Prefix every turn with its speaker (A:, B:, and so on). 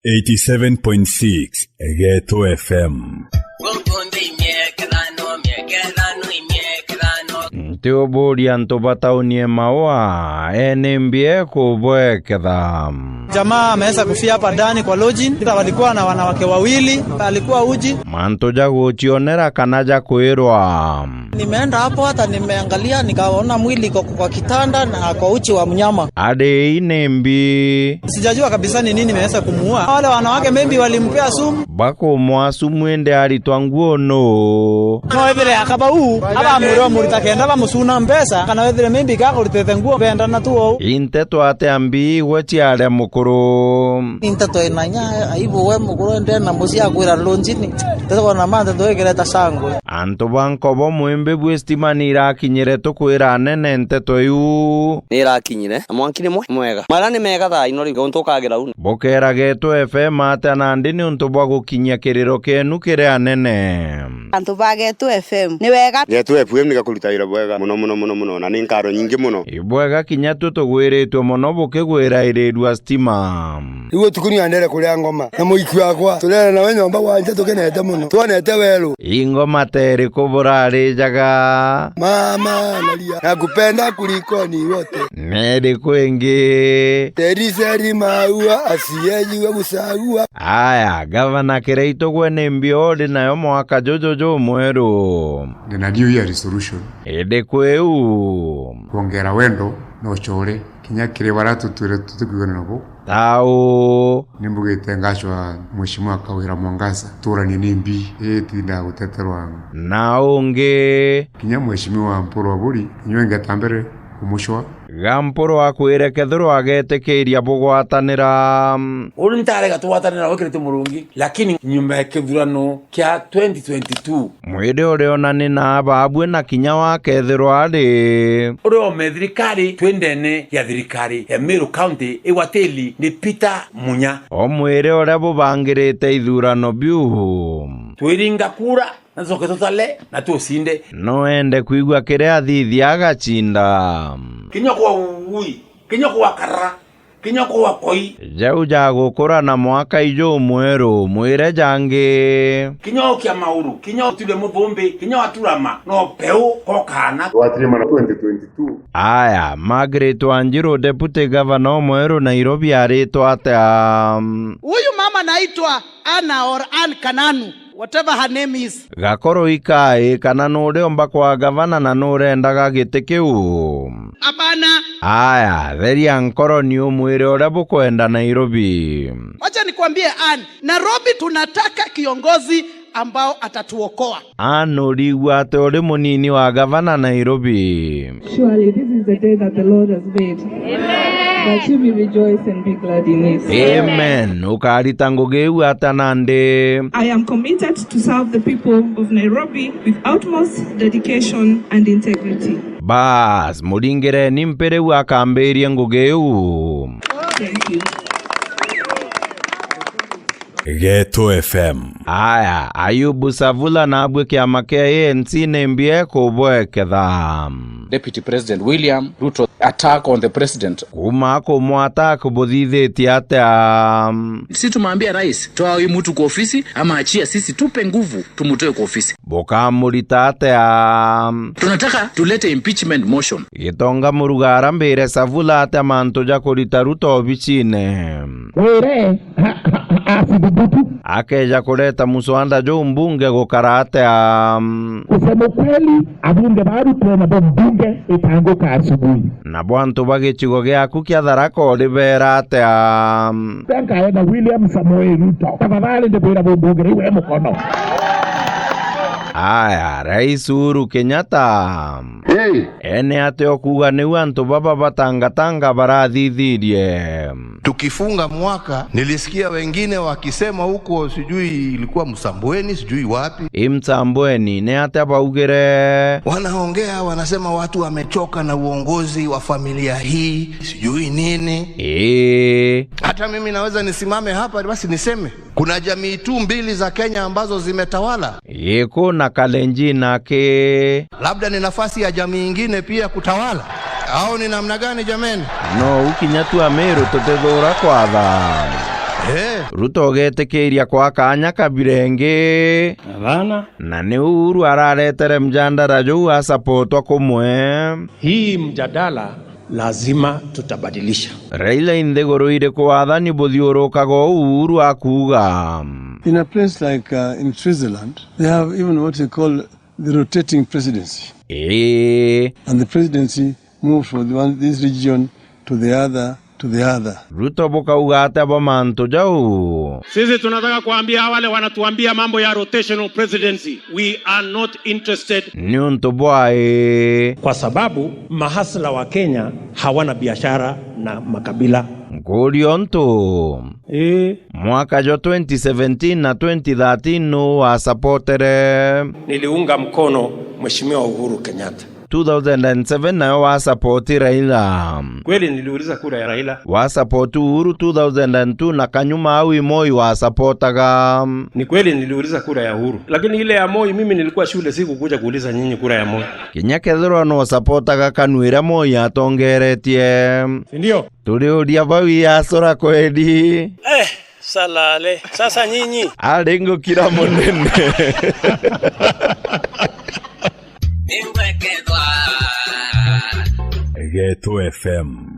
A: 87.6 Ghetto FM.
B: Teo borianto bataunie mawa enembie kubweketha.
C: Jamaa ameweza kufia hapa ndani kwa lodging. Walikuwa na wanawake wawili, alikuwa uji.
B: Manto jago chionera kanaja kuirwa.
C: Nimeenda hapo hata nimeangalia nikaona mwili kwa kitanda na kwa uchi wa mnyama.
B: Ade inembi.
C: Sijajua kabisa ni nini imeweza kumuua. Wale wanawake maybe walimpea sumu.
B: Bako mwasumu ende alitwanguo no.
C: No vile akaba aba murita kenda bamusuna mpesa kana vile maybe kako litete nguo benda na tuo.
B: Inteto ate ambi wechi ale mukuru.
C: Inteto inanya aibo we mukuru ende na musia kwira lonjini. Teto na manda toegereta sangwe.
B: Anto banko bo mwembe bwestimani irakinyire tukwira nene nteto yu.
D: Nirakinyire amwankire mwega. Marani mega tha inori gontokagira unu.
B: Bokera Ghetto FM ate nandini unto bwa gukinya kiriro kenu kire anene.
E: Anto ba Ghetto FM ni wega.
F: Ghetto FM nigakuritarira bwega muno na ninkaro nyingi muno.
B: Ibwega kinya tutugwiritwe muno bukigwira iridwa stima.
G: Igo tukuni andere kuria ngoma na muiki wakwa turera na wenyomba wanje tukenete muno tuonete welu
B: ingoma tere kuburari jaga
G: mama nalia nakupenda kuliko ni wote
B: neri kwingi
G: teriseri maua asiyejiwe gusagua.
B: Aya gavana Kireito gwene mbiodi nayo mwaka jojo mweru
H: na new year resolution
B: ede kweu
H: kuongera wendo no chore kinya kire baratu tutukigona nabo
B: tao
H: nimbugite ngashwa mheshimiwa Kawira Mwangaza turani nimbi tinda guteterwa
B: naonge
H: kinya mheshimiwa Mporo Aburi nywenga tambere umushwa
B: Gamporo akwireke agetekeria bugwatanira
I: uri ntare gatwatanira wekirite murungi lakini nyuma ya kithurano kya 2022
B: mwide ore onani na babwe na kinya wake thirwa ari
I: uri o medrikari twendene ya thirikari ya Meru County ewateli ni Peter Munya
B: o mwire ore bubangirite ithurano biu
I: twiringa kura nazoke totale na tusinde
B: no ende kuigwa kire athithi agachinda
I: kinyo kwa kara kinyo kwa koi
B: jau jagukura na mwaka ijo mweru mwire jange
I: kinyo kya mauru kinyo tule mubombe kinyo aturama no peu kokana
F: watrima na 2022.
B: Aya Margaret Wanjiru deputy governor mweru Nairobi aritwa ate
J: huyu mama naitwa Anna or Ann Kananu whatever her name is.
B: Gakoro ikai kana nure omba kwa gavana na nure endaga gite kiu.
J: Apana.
B: Aya, theri ankoro ni umwire ore bukwenda Nairobi.
J: Wacha nikwambie Ann, Nairobi tunataka kiongozi ambao atatuokoa.
B: Anuri wate ore munini wa gavana Nairobi.
K: Surely this is the day that the Lord has made. Amen. That you may rejoice and be glad in it.
B: Amen. Ukarita ngogeu atanande.
K: I am committed to serve the people of Nairobi with utmost dedication and integrity.
B: Bas, muringere nimpere wakamberie ngogeu.
K: Thank you.
A: Ghetto FM.
B: Aya, Ayubu Savula na abwe kiama kia ANC nembie kubweketha.
L: Deputy President William Ruto attack on the president.
B: Kumako mwata kubodhidheti ate
L: Sisi tumwambia rais, toa huyu mtu kwa ofisi ama achia sisi tupe nguvu tumutoe kwa ofisi.
B: Boka murita ate
L: tunataka tulete impeachment motion.
B: Gitonga murugara mbere Savula ate mantoja kurita Ruto obichine.
M: Were
B: akeja kuleta muswanda jo mbunge gukarate
M: kusema kweli abunge baru tena mbunge itanguka asubuhi
B: na bwantu bagichigo gyaku kya Tharaka liberate
M: Thanka na William Samoei Ruto tafadhali ndibwira mbunge iwe mukono.
B: Aya, Rais Uhuru Kenyatta ene ate okuga ni wantu baba batangatanga barathithirie.
N: Tukifunga mwaka nilisikia wengine wakisema huko sijui ilikuwa Msambweni sijui wapi.
B: Msambweni ne ate baugere
N: wanaongea wanasema watu wamechoka na uongozi wa familia hii sijui nini. Hata mimi naweza nisimame hapa basi niseme kuna jamii tu mbili za Kenya ambazo zimetawala.
B: Yeko na Kalenjin nake
N: labda ni nafasi ya jamii nyingine pia kutawala au ni namna gani jameni?
B: No ukinyatu Ameru tutethura kwa Ruto getekeria kwa kanya kabirenge na ni Uhuru araretere mjandara juu asapotwa kumwe.
O: Hii mjadala lazima tutabadilisha.
B: Raila indegoroire kwa wathani buthiurukaga Uhuru akuga.
P: In a place like in Switzerland, they have even what they call the rotating presidency. And the presidency moves from this region to the other.
B: Ruto bukauga ataba manto jau.
O: Sisi tunataka kuambia wale wanatuambia mambo ya rotational presidency, we are not interested.
B: Nyunto bwae.
O: Kwa sababu mahasla wa Kenya hawana biashara na makabila.
B: Ngorionto. Mwaka jo 2017 na 2013 no wasapotere.
O: Niliunga mkono Mheshimiwa Uhuru Kenyatta.
B: 2007 na wasapoti Raila.
O: Kweli niliuliza kura ya Raila.
B: Wasapoti Uhuru 2002 na kanyuma awi Moi wasapotaga.
O: Ni kweli niliuliza kura ya Uhuru. Lakini ile ya Moi mimi nilikuwa shule sikukuja kuuliza nyinyi kura ya Moi.
B: Kinyakethero no wasapotaga kanwira Moi atongeretie.
O: Ndio.
B: Tuliuria bawi asora kwedi.
O: Salale. Sasa nyinyi.
B: Alengo kila monene.
A: Ghetto FM.